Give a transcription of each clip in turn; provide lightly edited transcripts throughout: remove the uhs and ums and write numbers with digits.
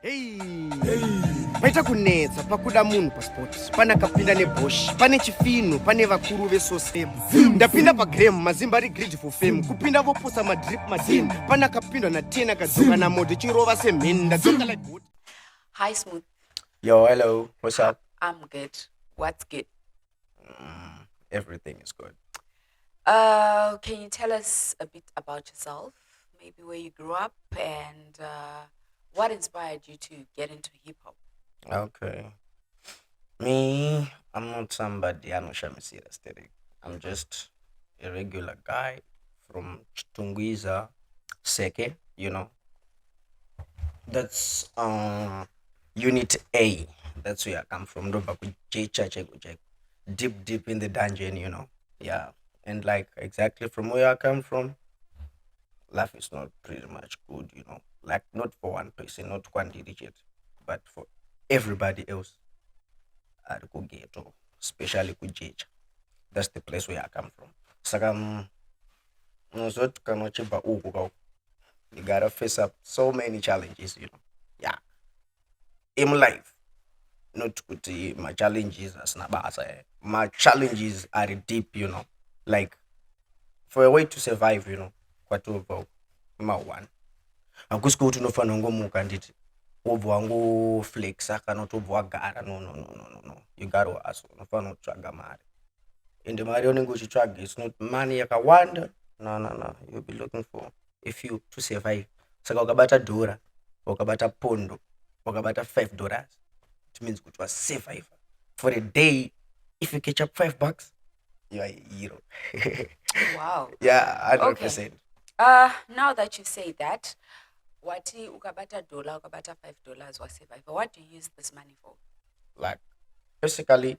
Hey. Paita kunetsa pakuda munhu pasipoti pana kapinda nebhoshi pane chifino pane vakuru vesosemu ndapinda pagremu mazimba ari grid for fame kupinda vopusa madrip madini pana kapindwa na10 akadzoka namodho chirova semheni ndadzoka like what. Hi, Smooth. Yo, hello. What's up? I'm good. What's good? Everything is good. Can you tell us a bit about yourself? Maybe where you grew up and what inspired you to get into hip hop? Okay. Me, I'm not somebody, I'm not aesthetic. I'm just a regular guy from Chitungwiza, Seke, That's Unit A. That's where I come from. Deep in the dungeon, Yeah. And like exactly from where I come from, life is not pretty much good, Like not for one person, not one digit, but for everybody else at Ghetto, especially Kujeja. That's the place where I come from. Sagam you gotta face up so many challenges, Yeah. In life, not kuti my challenges as nabasa. My challenges are deep, Like for a way to survive, kwatuva ma one. Akusiku kuti unofana ngomuka nditi obva wangoflexa kana kuti obva wagara no. You gotta hustle. Unofana kutsvaga mari. Ende mari yaunenge uchitsvaga it's not money yakawanda. No. You'll be looking for a few to survive. Saka ukabata dhora, ukabata pondo, ukabata $5, it means kuti wasurvive. For a day, if you catch up $5, you are a hero. Wow. Yeah, 100%. Okay. Now that you say that, wati ukabata dollar, ukabata $5 was survive. What do you use this money for? Like physical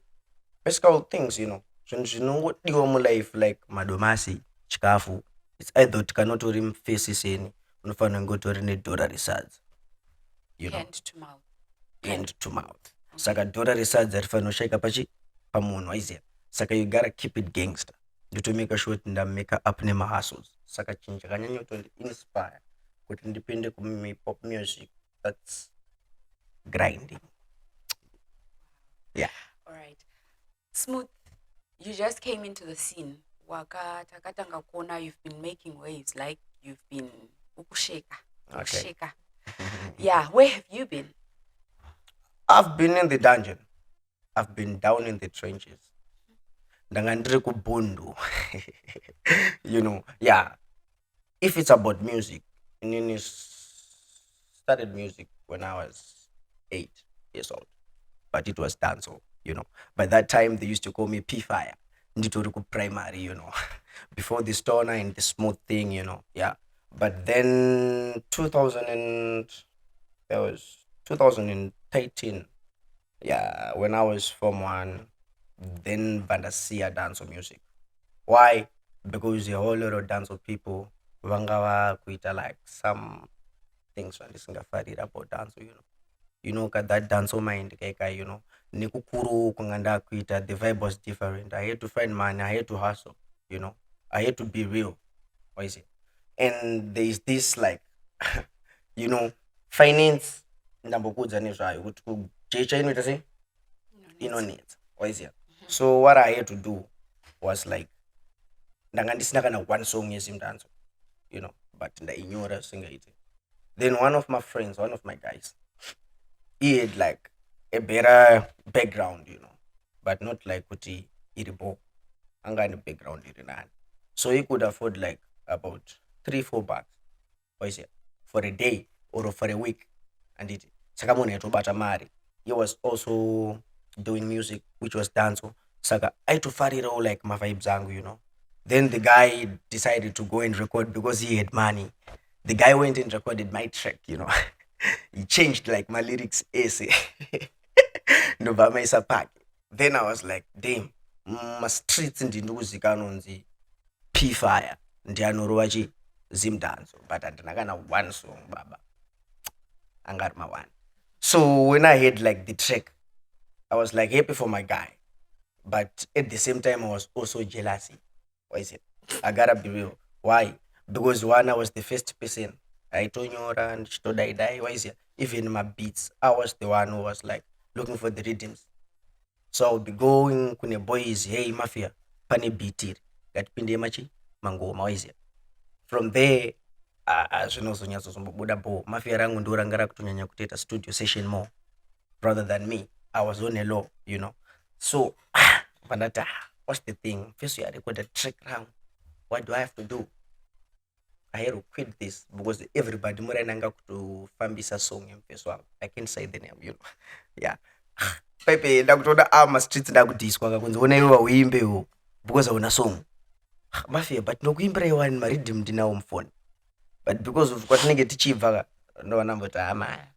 things, what do you life like madomasi, chikafu. It's either tikanotori mfesi seni, unofana ngotori nedhora resadza. Hand to mouth. Hand to mouth. Saka dhora resadza rifana kushaika pamunhu waiziya. Saka you gotta keep it gangster. To make sure that make up nema hustles. Saka chinja kanyanya to inspire. Kuti ndipinde ku pop music. That's grinding. Yeah. All right. Smooth, you just came into the scene. Takatanga kona, you've been making waves, like you've been ukusheka. Okay. Yeah, where have you been? I've been in the dungeon. I've been down in the trenches. Ndangandiri kubundu. Yeah. If it's about music, I started music when I was 8 years old. But it was dancehall, By that time, they used to call me P-Fire. Nditoriku primary, Before the stoner and the smooth thing, Yeah. But then 2013, yeah, when I was Form 1, then Vandasia dancehall music. Why? Because a whole lot of dancehall people vangawa kuita like some things when this ngafari about dancehall, Cause that dancehall mind keka, Nikukuru kunganda kuita, the vibe was different. I had to find money, I had to hustle, I had to be real. What is it? And there's this like finance ndambokudza nezvayo kuti kujecha inoita sei inonetsa waiziya. So what I had to do was like ndanga ndisina kana one song yesimdanzo, but ndainyora singaite. Then one of my friends, one of my guys, he had like a better background, but not like kuti iribo anga ne background irinani, so he could afford like about $3-4 for a day or for a week, and it sakamone tobata mari. He was also doing music which was dancehall. Saka I to fariro like my vibes zangu, Then the guy decided to go and record because he had money. The guy went and recorded my track, He changed like my lyrics essay. Novamaisa pack. Then I was like, damn, my streets in the nduzikanonzi P-Fire. Ndianorowachi zimdanzo, but andinakana one song baba. Angarma one. So when I heard like the track, I was like happy for my guy, but at the same time I was also jealousy. Why is it? I gotta be real. Why? Because one, I was the first person aitonyora ndichitodaidai waiziya. Even my beats, I was the one who was like looking for the rhythms. So I would be going kune boys, hey Mafia, pane beat iri ngatipinde mangoma waiziya. From there zvinozonyatsozobuda bo Mafia rangu ndo ranga rakutonyanya kutoita studio session more rather than me. I was on a low, so pandati what's the thing, first you record a track round, what do I have to do? I had to quit this because everybody murainanga kutofambisa song yemfeso wangu. I can't say the name, yeah. Pepe ndakutoda ama streets ndakudiswa kakunzi ona iwe uimbewo because una song Mafia, but nokuimbira iwa ni mariddim ndinawo mfoni, but because of kwatinenge tichibva ndo vanamboti ama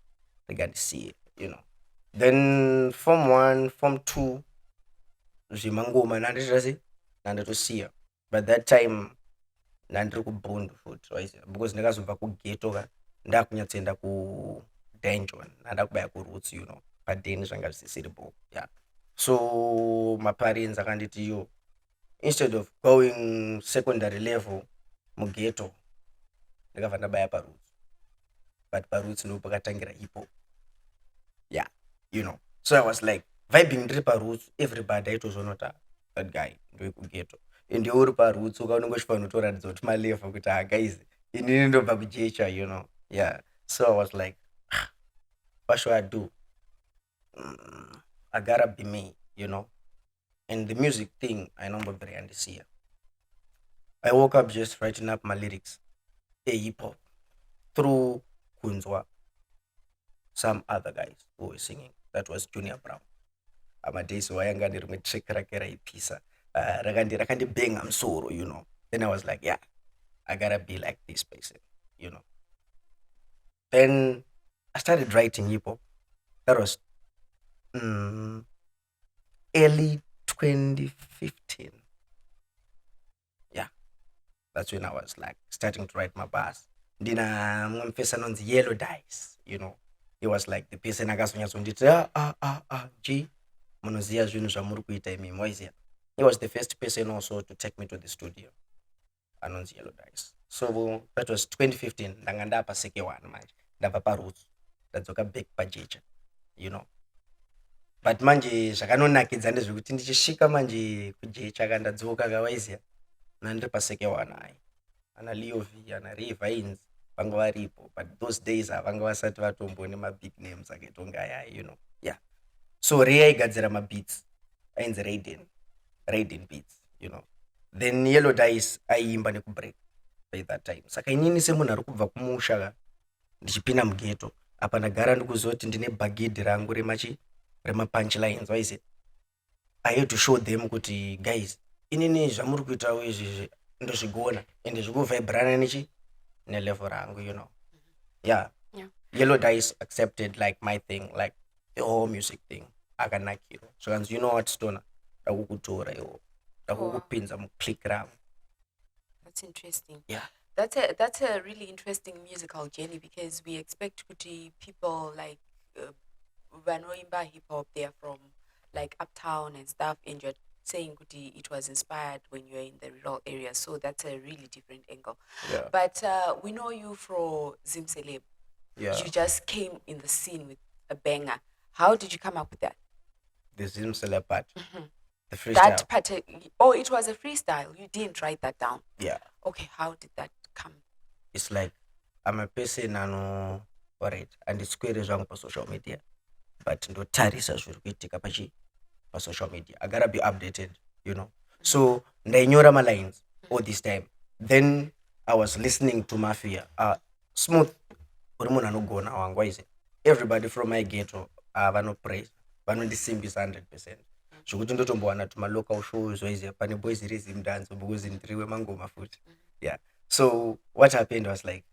ndikandisiye, then form 1 form 2 zvemangoma nanditosiya. But that time nandiri kubond futi waiziya, because ndakazobva kugeto ndakunyatsoenda kudanjon ndakubaya kuroots, padeni zvanga zvisisiri bo, yeah. So my parents akanditi yo, instead of going secondary level mugeto ndakabva ndabaya paroots, but paroots ndo pakatangira hip hop, yeah, so I was like vibing ndiri paroots, everybody aitozonota that guy ndoikugeto, and uri paroots ukaunongochifanira kuti malevel kuti guys inini ndobva kujecha, yeah. So I was like what should I do? I gotta be me, and the music thing I know very understand. I woke up just writing up my lyrics, a hip hop, through Kunzwa, some other guys who were singing. That was Junior Brown. Amadeus wayanga ndirimwe trick rake raipisa rakandi benga msoro, Then I was like, yeah, I gotta be like this person, Then I started writing hip hop. That was early 2015. Yeah, that's when I was like starting to write my bars. Ndina mwe mpesa nonzi Yellow Dice, He was like the person akazonyazonditi G munoziya zvinhu zvamuri kuita imimi waiziya. He was the first person also to take me to the studio anonzi Yellow Dice. So that was 2015. ndanga ndapa seke 1 manje ndabva paroots ndadzoka back pajecha, but manje zvakanonakidza ndezvekuti ndichisvika manje kujecha kandadzoka kawaiziya nandiri paseke 1 ai ana Leovi ana Ray Vines vanga varipo, but those days havanga vasati vatombone mabig names akaitonga yai, yeah. So Ray aigadzira mabeats ainzi Raiden beats, then Yellow Dice aiimba nekubreak by that time. Saka inini semunhu ari kubva kumusha ndichipinda mugeto apa ndagara ndikuzoti ndine bagidhi rangu remapunchlines waiziya. I had to show them kuti guys inini zvamuri kuitawo izvi ndozvigona ende zvikuvibrana nelevel rangu, yeah. Yellow Dice accepted like my thing, like the whole music thing akanakiro zvakanzi what Stona ndakukutora iwo ndakukupinza muclick rangu. That's interesting. Yeah. That's a really interesting musical journey, because we expect people like vanoimba hip hop, they're from like uptown and stuff, and you're saying it was inspired when you're in the rural area. So that's a really different angle. Yeah. But we know you from Zimseleb. Yeah. You just came in the scene with a banger. How did you come up with that? The Zimseleb part. Mm-hmm. The freestyle. That part. Oh, it was a freestyle. You didn't write that down. Yeah. Okay, how did that come? It's like I'm a person alright, and it's query zvangu pa social media, but ndotarisa zviri kuitika pa social media. I gotta be updated, So ndainyora ma lines all this time. Then I was listening to Mafia. Smooth uri munhu anogona wangu waize. Everybody from my ghetto vanopraise, vanondisimbisa 100%. Zvokuti ndotombowana tuma local shows waize pane boys rhythm dance because ndiriwe mangoma futi. Yeah. So what happened was like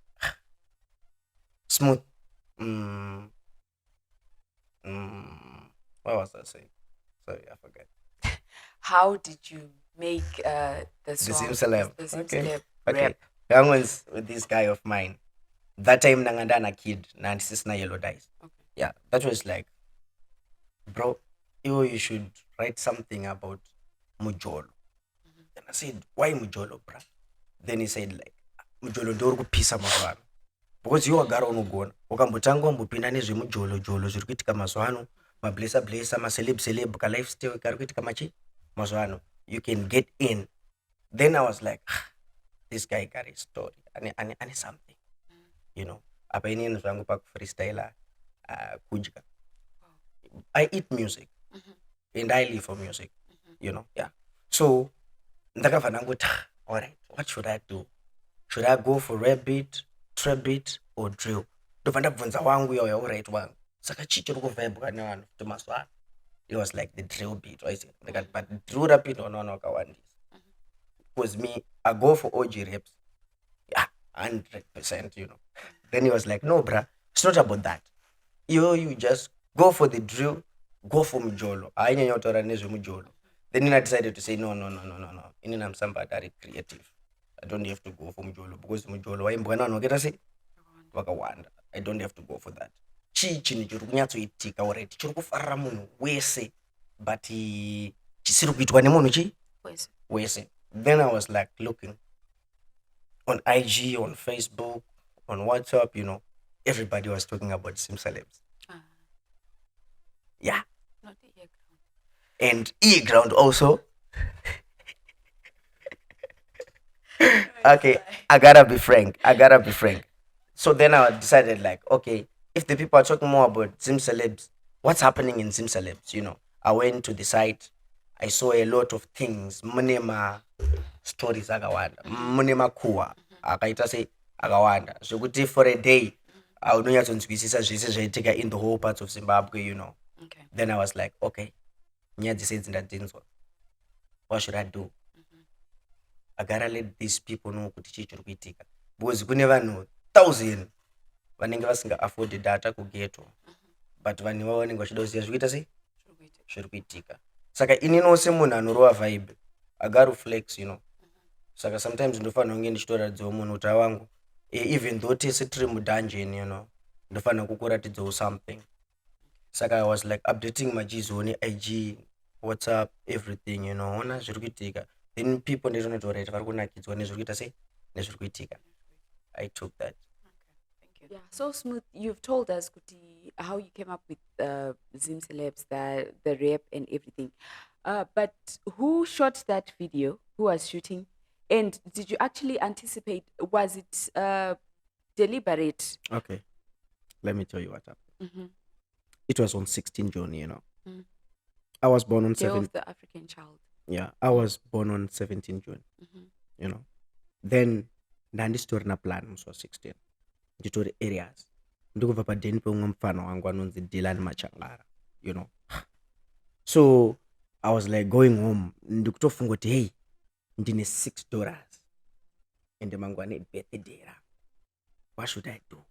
Smooth. What was I saying? Sorry, I forgot. How did you make the song? The Zimseleb. The Zimseleb Okay. rap. That was with this guy of mine. That time nangandana kid na Yellow Dice. Okay. Yeah, that was like, bro, you should write something about Mujolo. And I said, why Mujolo, bro? Then he said like, Mujolo ndo uri kupisa mavanhu. because iwe wagara unogona wakambotanga wambopinda nezvemujolo zviri kuitika mazuva ano mablesa maceleb kalifestyle kari kuitika mazuva ano you can get in. Then I was like this guy got a story ane something, you know. Apa inini zvangu pakufreestyler kudya. I eat music and I live for music, you know. Yeah, so ndakabva ndangoti alright, what should I do? Should I go for rap beat, trap beat or drill? Ndobva ndabvunza wangu yoyo alright wangu saka chii chiri kuvhaibwa nevanhu kuti mazuva ano. It was like the drill beat, right? Like, but drill rap beat unoona wakawandisa. Because me, I go for OG raps, yeah, 100%, you know. Then he was like, no, bruh, it's not about that. You just go for the drill, go for mujolo. Then I decided to say, no. I'm somebody that is creative. I don't have to go for mujolo because mujolo, I don't have to go for that. Chini chiri kunyatsoitika already chiri kufarira munhu wese but chisiri kuitwa nemunhu wese. Then I was like looking on IG, on Facebook, on WhatsApp, you know, everybody was talking about sim celebs. Yeah. Not the ear ground. And ear ground also. Okay, I gotta be frank. So then I decided like, okay, if the people are talking more about sim celebs, what's happening in sim celebs, you know? I went to the site. I saw a lot of things. Munema stories akawanda. Munema kuwa. Akaita say akawanda. So kuti for a day, I would not nzwisisa zvese zvaitika in the whole parts of Zimbabwe, you know. Okay. Then I was like, okay, nyadzi sedzi ndadzinzwa. What should I do? I gotta let these people know kuti chii chiri kuitika. Because kune vanhu 1,000 vanenge vasinga afford data kugeto. But vanhu vavo vanenge vachida kuziva zvikuita sei? Zviri kuitika. Saka inini semunhu anorova vibe, I gotta flex, you know. Saka sometimes ndofanira kunge ndichitoratidzawo munhu kuti wangu, even though tese tiri mudungeon, you know, ndofanira kukuratidzawo something. Saka I was like updating majizo on IG, WhatsApp, everything, you know, ona zviri kuitika. Then people ndizvonoti alright vari kunakidzwa nezviri kuita sei nezviri kuitika. I took that. Yeah, so Smooth, you've told us kuti, how you came up with Zim Celebs, the rap and everything. But who shot that video? Who was shooting? And did you actually anticipate? Was it deliberate? Okay, let me tell you what happened. It was on 16 June, you know. I was born on Day of the African child. Yeah, I was born on 17 June, you know. Then ndandisitorina plan musi wa 16. Nditori areas ndikubva padeni peumwe mufana wangu anonzi Dylan Machangara, you know. So I was like going home ndikutofunga kuti hey ndine $6 ende mangwana birthday. What should I do?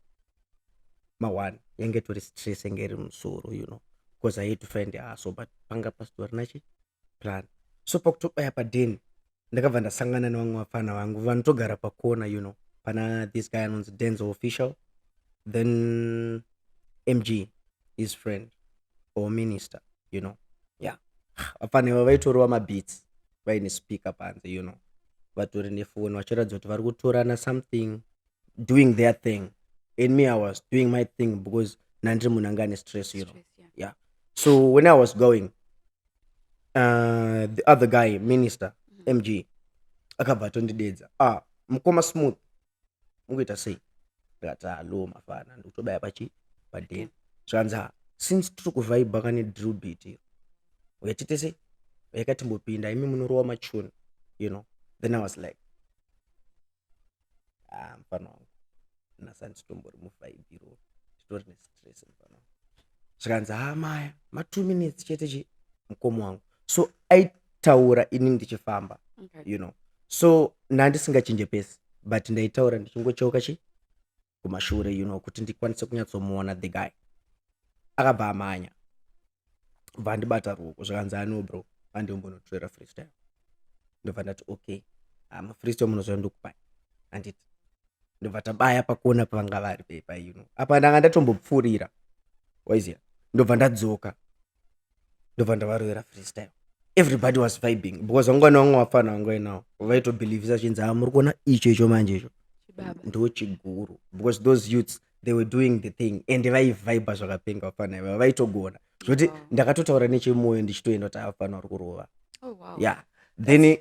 One yange tori stress engeri musoro, you know, because I had to find a hustle, but panga pasitorina chi plan. So pakutobaya padeni ndakabva ndasangana nevamwe vafana vangu vanotogara pakona, you know. Pana this guy anonzi Denzel Official, then MG, his friend or minister, you know. Yeah, apana vaitoriwa mabeats vaine speaker panze, you know, vatori nefoni vachiratidza kuti vari kutorana something, doing their thing. And me, I was doing my thing because nandiri munhu anga ane stress, you know. Yeah. So when I was going, the other guy, minister, MG, akabva atondidedza, mukoma Smooth mukuita sei? Ndikati lo mafana ndikutobaya padeni. Zvanzi since tiri kuvaiba kane drill beat uyatite sei yakatimbopinda imi munorowa machuni, you know. Then I was like mfana wangu nasanditombori muvaibiro titori nestress mfana wangu. Zvikanzi maya 2 minutes chete mukomo wangu. So aitaura ini ndichifamba, you know. So ndandisingachinje pesi but ndaitaura ndichingocheuka kumashure, you know, kuti ndikwanise kunyatsomuona the guy. Akabva amanya bva ndibata ruoko zvikanzi no bro andimbonotorera freestyle. Ndobva ndati okay, freestyle munozoya ndokubaya anditi ndobva tabaya pakona pavanga vari pepa, you know. Apa ndanga ndatombopfuurira waiziya, ndobva ndadzoka ndobva ndavarwera freestyle. Everybody was vibing because wangwana wamwe wafana wangu nawo vaitobelievisa chinzi muri kuona icho manje icho Baba. ndo chiguru, because those youths they were doing the thing and vaivhaibha zvakapenga vafana vaitogona zvoti Wow. ndakatotaura nechemwoyo ndichitoenda kuti afana uri kurova. Oh wow. Yeah, then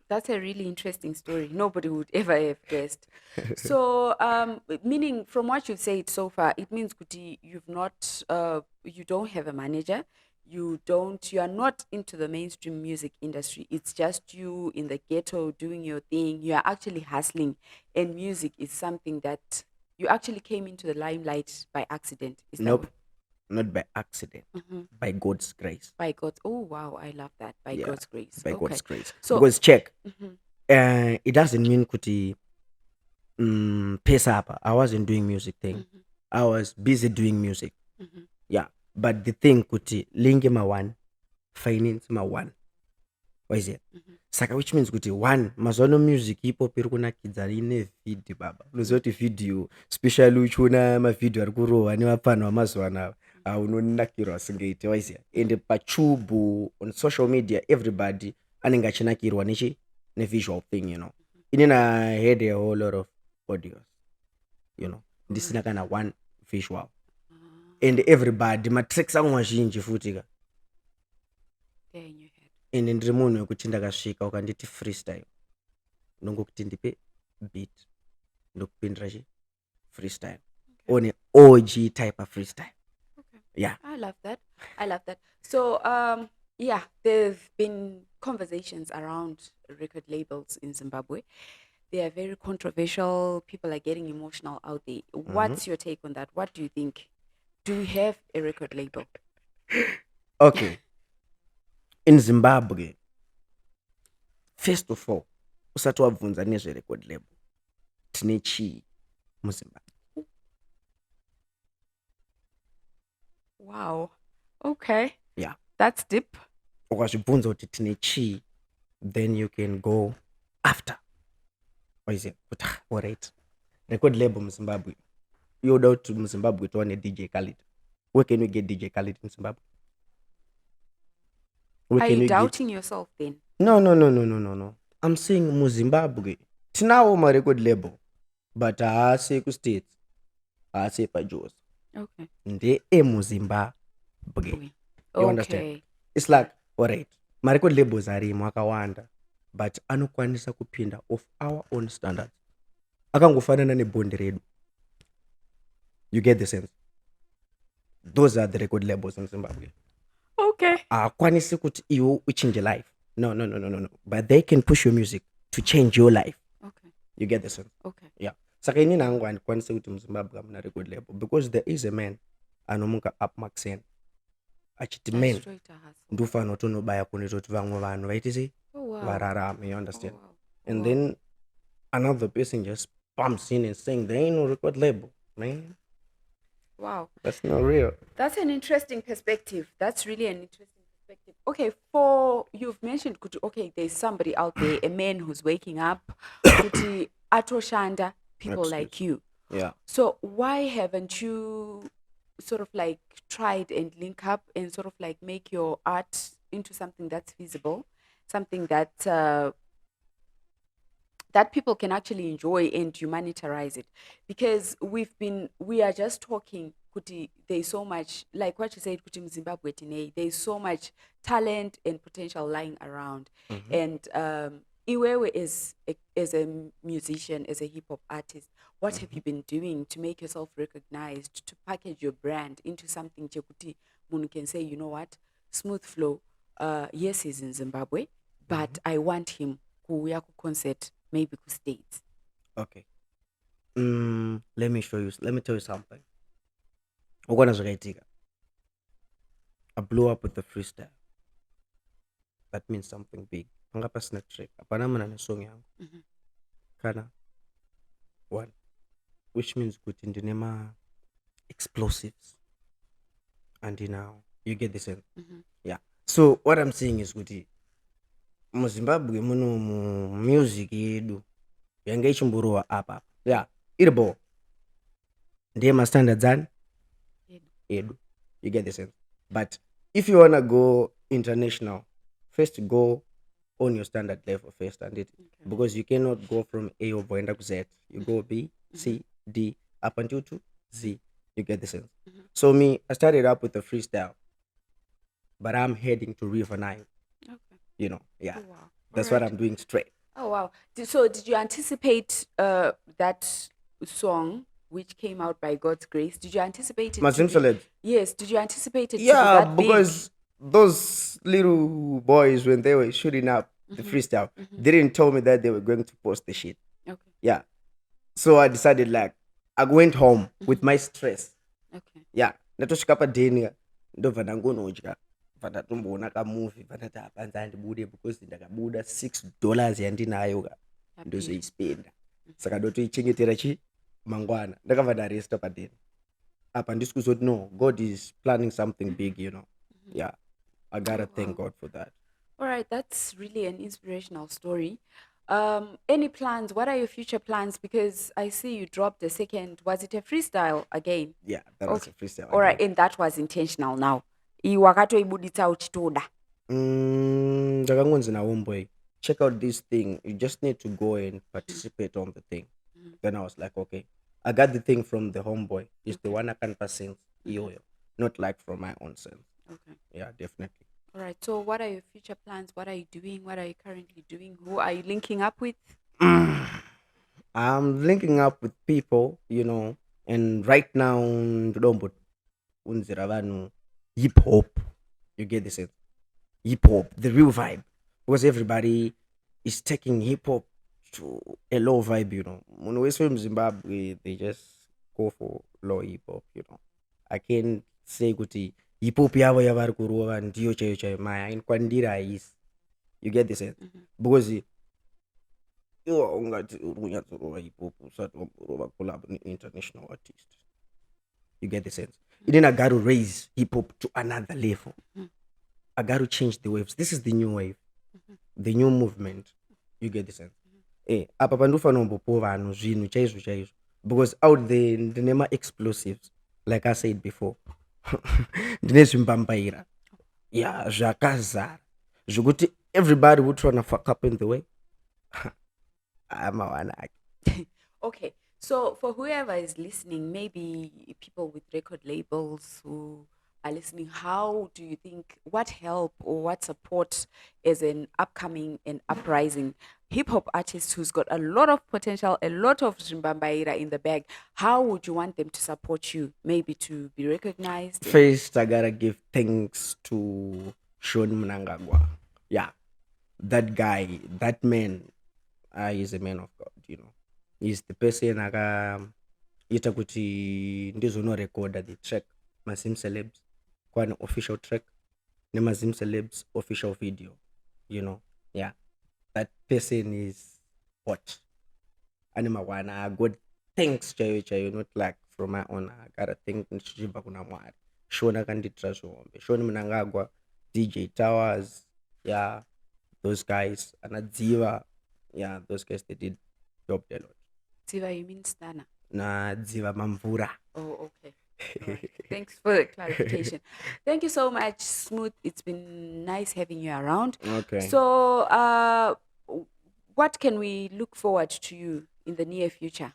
That's a really interesting story. Nobody would ever have guessed. So, meaning from what you've said so far, it means Kuti, you don't have a manager. You are not into the mainstream music industry. It's just you in the ghetto doing your thing. You are actually hustling, and music is something that you actually came into the limelight by accident. Is that nope, not by accident, by God's grace. by God? Oh wow, I love that. By Yeah, God's grace. By Okay. God's grace. So- Because check, Mhm. it doesn't mean kuti pesa apa. I wasn't doing music thing. I was busy doing music. Mhm. Yeah, but the thing kuti linge ma one, finance ma one. What is it? Saka which means kuti one, mazono music hip hop iri kunakidza ine video baba. Unoziva kuti video, especially uchiona mavideo ari kurohwa nevapana vamazuva anava, unonakirwa singaite waiziya. And pachubu on social media everybody anenge achinakirwa nevisual thing, you know. Inini I had a whole lot of audios, you know. Ndisina kana one visual. And everybody matracks angu mazhinji futi ka. There in your head. And ndiri munhu wekuti ndakasvika ukanditi freestyle nongokuti ndipe beat ndokupindira freestyle on a OG type of freestyle. Okay. Yeah. I love that. So, yeah, there've been conversations around record labels in Zimbabwe. They are very controversial. People are getting emotional out there. What's your take on that? What do you think? Do we have a record label? Okay. In Zimbabwe, first of all, usati wabvunza nezverecord label, tine chii muZimbabwe? Wow. Okay. Yeah. That's deep. Ukazvibvunza kuti tine chii, then you can go after. What is it? But alright. Record label muZimbabwe. You doubt to Zimbabwe to a DJ Khaled. Where can we get DJ Khaled in Zimbabwe? Where Are can you we get- doubting yourself then? No. I'm saying muZimbabwe. Tinawo ma record label. But haase ku states. Haase pa Jos. Okay. Nde muZimbabwe. You understand? Okay. It's like, alright. Ma record labels arimo akawanda. But anokwanisa kupinda of our own standards. Akangofanana neBondi Redu. You get the sense? Those are the record labels in Zimbabwe. Okay. Akwanisi kuti iwo uchange life. No. But they can push your music to change your life. Okay. You get the sense? Okay. Yeah. Saka inini hangu andikwanisi kuti muZimbabwe muna record label because there is a man anomuka up Maxen. Achiti men Straight to hustle. ndofana tonobaya kunoita kuti vamwe vanhu vaitise Oh wow. vararame, you understand? Oh, wow. And Wow. then another person just bumps in and saying there ain't no record label, man. Wow. That's not real. That's an interesting perspective. That's really an interesting perspective. Okay, you've mentioned Kuti, okay, there's somebody out there, a man who's waking up, Kuti Atoshanda, people like you. Yeah. So why haven't you sort of like tried and link up and sort of like make your art into something that's feasible, something that that people can actually enjoy and you monetize it? Because we are just talking Kuti, there's so much, like what you said, Kuti Mzimbabwe Tine, there's so much talent and potential lying around. And Iwewe is as a musician, as a hip hop artist, what have you been doing to make yourself recognized, to package your brand into something Kuti Munu can say, you know what, SMOOTHFLOW, yes, he's in Zimbabwe, but I want him kuya ku concert, maybe ku States. Okay. Let me tell you something. Ukona zvakaitika. I blew up with the freestyle. That means something big. Panga pasina track. Apana muna na song yangu. Kana one. Which means kuti ndinema explosives. And now you get the sense. Yeah. So what I'm saying is kuti muZimbabwe muno music yedu yanga ichimburowa apa. Yeah. Iribo. Ndiye ma standards ani edu. You get the sense. But if you wanna go international, first go on your standard level first, and it because you cannot go from A over and to Z. You go B, C, D up until to Z. You get the sense. So me, I started up with the freestyle, but I'm heading to River Nile. Okay. You know, yeah. Oh, wow. That's Alright. what I'm doing straight. Oh wow! So did you anticipate that song which came out by God's grace? Did you anticipate it? Mazim Celebs. Yes. Did you anticipate it? to be Yeah, that big? because those little boys when they were shooting up the freestyle, they didn't tell me that they were going to post the shit. Okay. Yeah. So I decided like I went home with my stress. Okay. Yeah. Natosvika padeni ndobva ndangonodya pandatomboona kamovhi pandati panza ndibude because ndakabuda $6 yandinayo ka ndozoispenda saka ndotoichengetera mangwana ndakabva ndaresta padeni apa ndisi kuzoti no, God is planning something big, you know. Yeah, I gotta thank God for that. All right, that's really an inspirational story. Any plans? What are your future plans? Because I see you dropped the second. Was it a freestyle again? Yeah, that was a freestyle. All right, and that was intentional now. Iwakatoibuditsa uchitoda. Ndakangonzi na homeboy, check out this thing. You just need to go and participate on the thing. Then I was like, okay. I got the thing from the homeboy. It's the one I can percent not like from my own self. Okay. Yeah, definitely. All right. So, what are your future plans? What are you doing? What are you currently doing? Who are you linking up with? I'm linking up with people, you know, and right now, hip hop. You get the sense? Hip hop, the real vibe, because everybody is taking hip hop to a low vibe, you know. When we swim Zimbabwe, they just go for low hip hop, you know. I can't say kuti hip hop yavo yavari kurova ndiyo chaiyo chaiyo maya inkwandira haisi. You get the sense? Because iwo ungati uri kunyatsirova hip hop usati wamborova collab international artist. You get the sense? Then I got to raise hip hop to another level. I got to change the waves. This is the new wave, the new movement. You get the sense? Apa pandofana kumbopo vanhu zvinhu chaizvo chaizvo, because out there ndine explosives, like I said before. Ndine zvimbambaira, yeah, zvakazara zvokuti everybody would try to fuck up in the way. I'm a one. Okay, so for whoever is listening, maybe people with record labels who are listening, how do you think, what help or what support as an upcoming and uprising hip-hop artist who's got a lot of potential, a lot of Zimbabweira in the bag, how would you want them to support you, maybe to be recognized? First, I gotta give thanks to Sean Mnangagwa. Yeah, that guy, that man, is a man of God, you know. He's the person ita kuti ndizono recorda the track Mazim Celebs kwa an official track ne Mazim Celebs official video, you know. Yeah, that person is what anima wana. I got thanks chayo not like from my own. I gotta thank nchichibva kuna Mwari. Shona kanditra zvombe, Shona Mnangagwa, DJ Towers, yeah, those guys, Anadziva, yeah, those guys, they did dope a lot. Dziva, you mean Stana? Na Dziva Mamvura. Oh, okay. Right. Thanks for the clarification. Thank you so much, Smooth. It's been nice having you around. Okay. So, what can we look forward to you in the near future?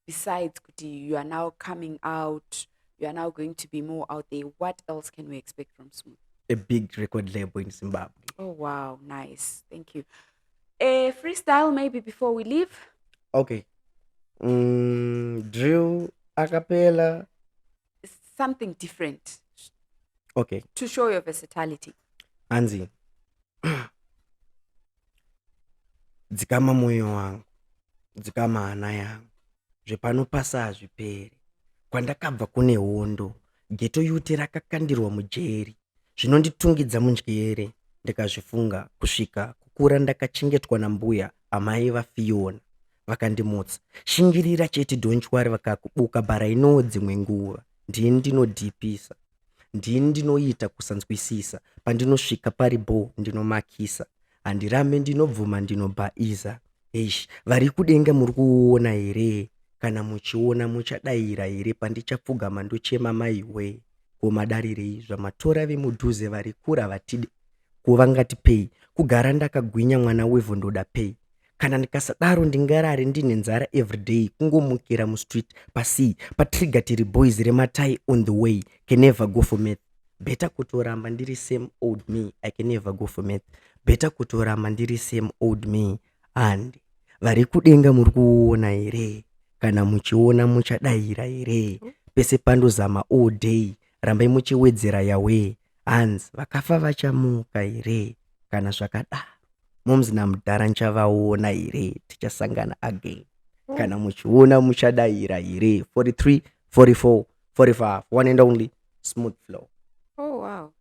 Besides, Kuti, you are now coming out, you are now going to be more out there. What else can we expect from Smooth? A big record label in Zimbabwe. Oh, wow. Nice. Thank you. A freestyle maybe before we leave? Okay. Drill, acapella. Something different. Okay. To show your versatility. Anzi. Dzikama moyo wangu, dzikama hana yangu, zvepanopasa hazviperi. Kwandakabva kune hondo, geto yuti rakakandirwa mujeri. Zvinonditungidza munjere, ndikazvifunga kusvika kukura ndakachengetwa nambuya amai vaFiona. Vakandimutsa, shingirira chete donchwari vakakubuka bara ino dzimwe nguva. Ndiye ndinodhipisa, ndiye ndinoita kusanzwisisa. Pandinosvika paribo ndinomakisa. Handirame ndinobvuma ndinobhaiza. Eish, vari kudenga muri kuona here? Kana muchiona muchadayira here? Pandichapfugama ndochema maiwe. Komadarireizva matora vemudhuze vari kura vatide. kuva ngati pay, kugara ndakagwinya mwana wevhu ndoda pay. Kana ndikasadaro ndingarare ndine nzara everyday, kungomukira mustreet pasi patrigger tiri boys rematai on the way, can never go for meth. Better kutoramba ndiri same old me, I can never go for meth. Better kutoramba ndiri same old me. And vari kudenga muri kuona here, kana muchiona muchadaira here, pese pandozama all day, rambai muchiwedzera yawe. Hands vakafa vachamuka here, kana zvakadaro moms namudhara nchavaona here, tichasangana again. Kana muchiona muchadaira here. 43, 44, 45, one and only Smooth Flow. Oh wow.